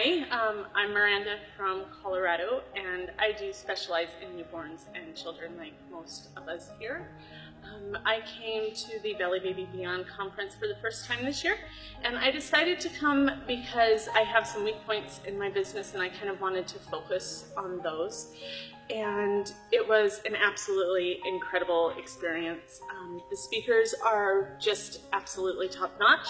Hi, I'm Miranda from Colorado, and I do specialize in newborns and children like most of us here. I came to the Belly Baby Beyond conference for the first time this year, and I decided to come because I have some weak points in my business and I kind of wanted to focus on those. And it was an absolutely incredible experience. The speakers are just absolutely top-notch,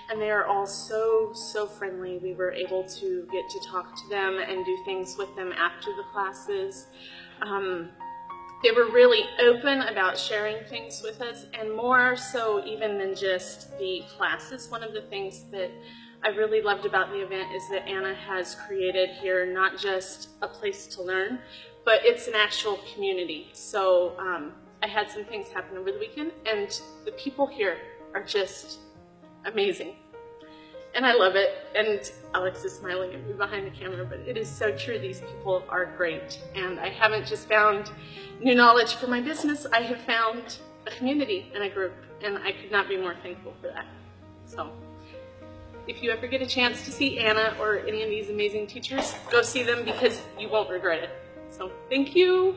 and they are all so friendly. We were able to get to talk to them and do things with them after the classes. They were really open about sharing things with us, and more so even than just the classes. One of the things that I really loved about the event is that Anna has created here not just a place to learn, but it's an actual community. So I had some things happen over the weekend, and the people here are just amazing. And I love it, and Alex is smiling at me behind the camera, but it is so true. These people are great, and I haven't just found new knowledge for my business, I have found a community and a group, and I could not be more thankful for that. So if you ever get a chance to see Anna or any of these amazing teachers, go see them because you won't regret it. So thank you.